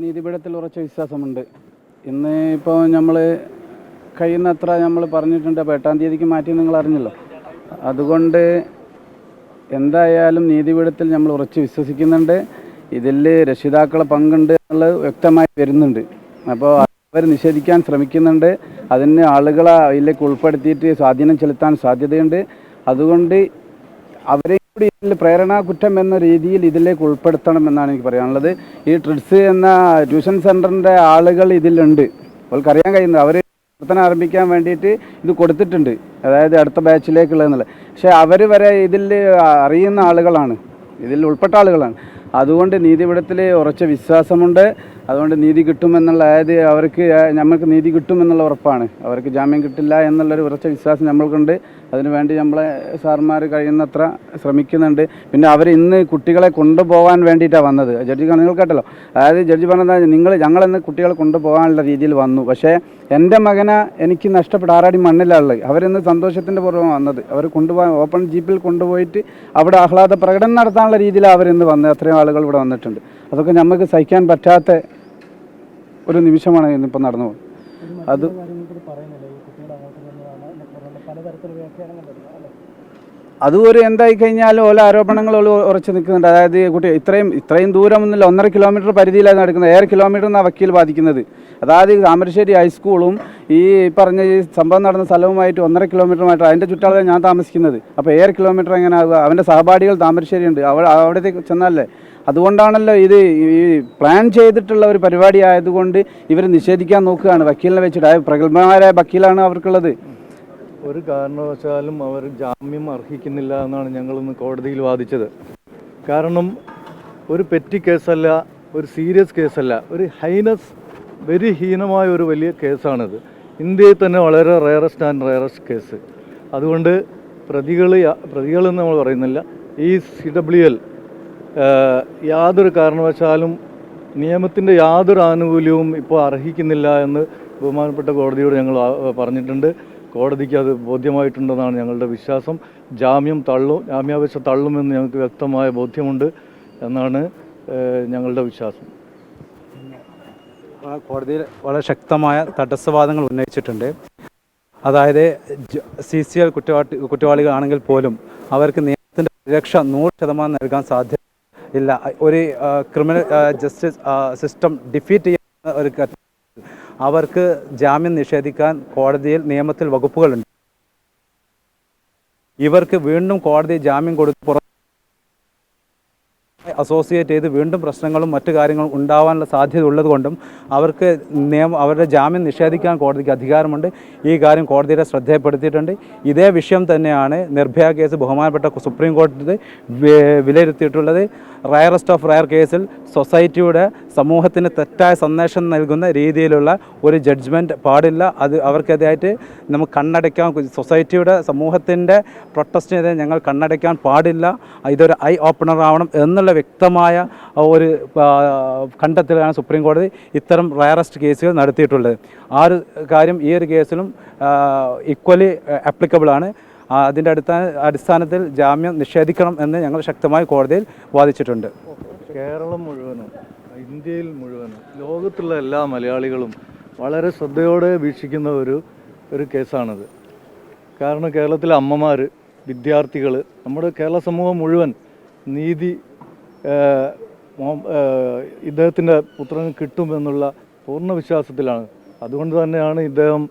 നീതിപീഠത്തിൽ ഉറച്ച വിശ്വാസമുണ്ട്. ഇന്ന് ഇപ്പോൾ നമ്മൾ കഴിയുന്നത്ര നമ്മൾ പറഞ്ഞിട്ടുണ്ട്. അപ്പോൾ 8-ാം തീയതിക്ക് മാറ്റി നിങ്ങൾ അറിഞ്ഞല്ലോ. അതുകൊണ്ട് എന്തായാലും നീതിപീഠത്തിൽ നമ്മൾ ഉറച്ച് വിശ്വസിക്കുന്നുണ്ട്. ഇതിൽ രക്ഷിതാക്കളെ പങ്കുണ്ട് എന്നുള്ളത് വ്യക്തമായി വരുന്നുണ്ട്. അപ്പോൾ അവർ നിഷേധിക്കാൻ ശ്രമിക്കുന്നുണ്ട്. അതിന് ആളുകളെ അതിലേക്ക് ഉൾപ്പെടുത്തിയിട്ട് സ്വാധീനം ചെലുത്താൻ സാധ്യതയുണ്ട്. അതുകൊണ്ട് അവരെ കൂടി ഇതിൽ പ്രേരണാ കുറ്റം എന്ന രീതിയിൽ ഇതിലേക്ക് ഉൾപ്പെടുത്തണം എന്നാണ് എനിക്ക് പറയാനുള്ളത്. ഈ ട്രിഡ്സ് എന്ന ട്യൂഷൻ സെൻറ്ററിൻ്റെ ആളുകൾ ഇതിലുണ്ട്. അവർക്കറിയാൻ കഴിയുന്നത് അവർ പ്രവർത്തനം ആരംഭിക്കാൻ വേണ്ടിയിട്ട് ഇത് കൊടുത്തിട്ടുണ്ട്, അതായത് അടുത്ത ബാച്ചിലേക്കുള്ളതെന്നുള്ളത്. പക്ഷേ അവർ വരെ ഇതിൽ അറിയുന്ന ആളുകളാണ്, ഇതിൽ ഉൾപ്പെട്ട ആളുകളാണ്. അതുകൊണ്ട് നീതിപീഠത്തിൽ ഉറച്ച വിശ്വാസമുണ്ട്. അതുകൊണ്ട് നീതി കിട്ടുമെന്നുള്ള, അതായത് അവർക്ക് നമ്മൾക്ക് നീതി കിട്ടുമെന്നുള്ള ഉറപ്പാണ്. അവർക്ക് ജാമ്യം കിട്ടില്ല എന്നുള്ളൊരു ഉറച്ച വിശ്വാസം നമ്മൾക്കുണ്ട്. അതിനുവേണ്ടി നമ്മളെ സാർമാർ കഴിയുന്നത്ര ശ്രമിക്കുന്നുണ്ട്. പിന്നെ അവർ ഇന്ന് കുട്ടികളെ കൊണ്ടുപോകാൻ വേണ്ടിയിട്ടാണ് വന്നത്. ജഡ്ജി നിങ്ങൾ കേട്ടല്ലോ, അതായത് ജഡ്ജി പറഞ്ഞത് ഞങ്ങളിന്ന് കുട്ടികളെ കൊണ്ടുപോകാനുള്ള രീതിയിൽ വന്നു. പക്ഷേ എൻ്റെ മകനെ എനിക്ക് നഷ്ടപ്പെട്ട ആറാടി മണ്ണിലുള്ളത്. അവരിന്ന് സന്തോഷത്തിൻ്റെ പൂർവ്വം വന്നത്. അവർ കൊണ്ടുപോകാൻ ഓപ്പൺ ജീപ്പിൽ കൊണ്ടുപോയിട്ട് അവിടെ ആഹ്ലാദ പ്രകടനം നടത്താനുള്ള രീതിയിലാണ് അവരിന്ന് വന്നത്. അത്രയും ആളുകൾ ഇവിടെ വന്നിട്ടുണ്ട്. അതൊക്കെ നമുക്ക് സഹിക്കാൻ പറ്റാത്ത ഒരു നിമിഷമാണ് ഇന്നിപ്പോൾ നടന്നു പോകുന്നത്. അത് ഒരു എന്തായി കഴിഞ്ഞാലും ഓരോ ആരോപണങ്ങൾ ഉറച്ചു നിൽക്കുന്നുണ്ട്. അതായത് കുട്ടി ഇത്രയും ദൂരമൊന്നുമില്ല, 1.5 കിലോമീറ്റർ പരിധിയിലാണ് നടക്കുന്നത്. 1.5 കിലോമീറ്റർ എന്നാണ് വക്കീൽ ബാധിക്കുന്നത്. അതായത് താമരശ്ശേരി ഹൈസ്കൂളും ഈ പറഞ്ഞ ഈ സംഭവം നടന്ന സ്ഥലവുമായിട്ട് 1.5 കിലോമീറ്ററുമായിട്ട് അതിൻ്റെ ചുറ്റളവിൽ ഞാൻ താമസിക്കുന്നത്. അപ്പോൾ 1.5 കിലോമീറ്റർ എങ്ങനെ ആകുക? അവൻ്റെ സഹപാഠികൾ താമരശ്ശേരി ഉണ്ട്, അവിടത്തേക്ക് ചെന്നല്ലേ. അതുകൊണ്ടാണല്ലോ ഇത് ഈ പ്ലാൻ ചെയ്തിട്ടുള്ള ഒരു പരിപാടി ആയതുകൊണ്ട് ഇവർ നിഷേധിക്കാൻ നോക്കുകയാണ് വക്കീലിനെ വെച്ചിട്ട്. പ്രഗത്ഭമായ വക്കീലാണ് അവർക്കുള്ളത്. ഒരു കാരണവശാലും അവർ ജാമ്യം അർഹിക്കുന്നില്ല എന്നാണ് ഞങ്ങളിന്ന് കോടതിയിൽ വാദിച്ചത്. കാരണം ഒരു പെറ്റി കേസല്ല, ഒരു സീരിയസ് കേസല്ല, ഒരു വെരി ഹീനമായ ഒരു വലിയ കേസാണിത്. ഇന്ത്യയിൽ തന്നെ വളരെ റയറസ്റ്റ് കേസ്. അതുകൊണ്ട് പ്രതികളെന്ന് നമ്മൾ പറയുന്നില്ല, ഈ CWL യാതൊരു കാരണവശാലും നിയമത്തിൻ്റെ യാതൊരു ആനുകൂല്യവും ഇപ്പോൾ അർഹിക്കുന്നില്ല എന്ന് ബഹുമാനപ്പെട്ട കോടതിയോട് ഞങ്ങൾ പറഞ്ഞിട്ടുണ്ട്. കോടതിക്ക് അത് ബോധ്യമായിട്ടുണ്ടെന്നാണ് ഞങ്ങളുടെ വിശ്വാസം. ജാമ്യാപേക്ഷ തള്ളുമെന്ന് ഞങ്ങൾക്ക് വ്യക്തമായ ബോധ്യമുണ്ട് എന്നാണ് ഞങ്ങളുടെ വിശ്വാസം. കോടതിയിൽ വളരെ ശക്തമായ തടസ്സവാദങ്ങൾ ഉന്നയിച്ചിട്ടുണ്ട്. അതായത് CCL കുറ്റവാളികളാണെങ്കിൽ പോലും അവർക്ക് നിയമത്തിൻ്റെ പരിരക്ഷ 100% നൽകാൻ സാധ്യത ഇല്ല. ഒരു ക്രിമിനൽ ജസ്റ്റിസ് സിസ്റ്റം ഡിഫീറ്റ് ചെയ്യുന്ന ഒരു അവർക്ക് ജാമ്യം നിഷേധിക്കാൻ കോടതിയിൽ നിയമത്തിൽ വകുപ്പുകളുണ്ട്. ഇവർക്ക് വീണ്ടും കോടതി ജാമ്യം കൊടുത്ത് അസോസിയേറ്റ് ചെയ്ത് വീണ്ടും പ്രശ്നങ്ങളും മറ്റു കാര്യങ്ങളും ഉണ്ടാവാനുള്ള സാധ്യത ഉള്ളതുകൊണ്ടും അവർക്ക് അവരുടെ ജാമ്യം നിഷേധിക്കാൻ കോടതിക്ക് അധികാരമുണ്ട്. ഈ കാര്യം കോടതിയുടെ ശ്രദ്ധയപ്പെടുത്തിയിട്ടുണ്ട്. ഇതേ വിഷയം തന്നെയാണ് നിർഭയ കേസ് ബഹുമാനപ്പെട്ട സുപ്രീം കോടതി വിലയിരുത്തിയിട്ടുള്ളത്. റയറസ്റ്റ് ഓഫ് റയർ കേസിൽ സൊസൈറ്റിയുടെ സമൂഹത്തിന് തെറ്റായ സന്ദേശം നൽകുന്ന രീതിയിലുള്ള ഒരു ജഡ്ജ്മെൻറ്റ് പാടില്ല. അത് അവർക്കെതിരായിട്ട് നമുക്ക് കണ്ണടയ്ക്കാൻ, സൊസൈറ്റിയുടെ സമൂഹത്തിൻ്റെ പ്രൊട്ടസ്റ്റിനെതിരെ ഞങ്ങൾ കണ്ണടയ്ക്കാൻ പാടില്ല. ഇതൊരു ഐ ഓപ്പണർ ആവണം എന്നുള്ള വ്യക്തമായ ഒരു കണ്ടെത്തലാണ് സുപ്രീം കോടതി ഇത്തരം റയറസ്റ്റ് കേസുകൾ നടത്തിയിട്ടുള്ളത്. ആ ഒരു കാര്യം ഈ ഒരു കേസിലും ഈക്വലി ആപ്ലിക്കബിളാണ്. അതിൻ്റെ അടിസ്ഥാനത്തിൽ ജാമ്യം നിഷേധിക്കണം എന്ന് ഞങ്ങൾ ശക്തമായി കോടതിയിൽ വാദിച്ചിട്ടുണ്ട്. കേരളം മുഴുവനും, ഇന്ത്യയിൽ മുഴുവനും, ലോകത്തുള്ള എല്ലാ മലയാളികളും വളരെ ശ്രദ്ധയോടെ വീക്ഷിക്കുന്ന ഒരു കേസാണിത്. കാരണം കേരളത്തിലെ അമ്മമാർ, വിദ്യാർത്ഥികൾ, നമ്മുടെ കേരള സമൂഹം മുഴുവൻ നീതി ഇദ്ദേഹത്തിൻ്റെ പുത്രന് കിട്ടുമെന്നുള്ള പൂർണ്ണ വിശ്വാസത്തിലാണ്. അതുകൊണ്ട് തന്നെയാണ് ഇദ്ദേഹം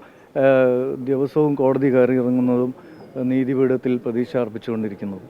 ദിവസവും കോടതി കയറി ഇറങ്ങുന്നതും നീതിപീഠത്തിൽ പ്രതീക്ഷ അർപ്പിച്ചുകൊണ്ടിരിക്കുന്നത്.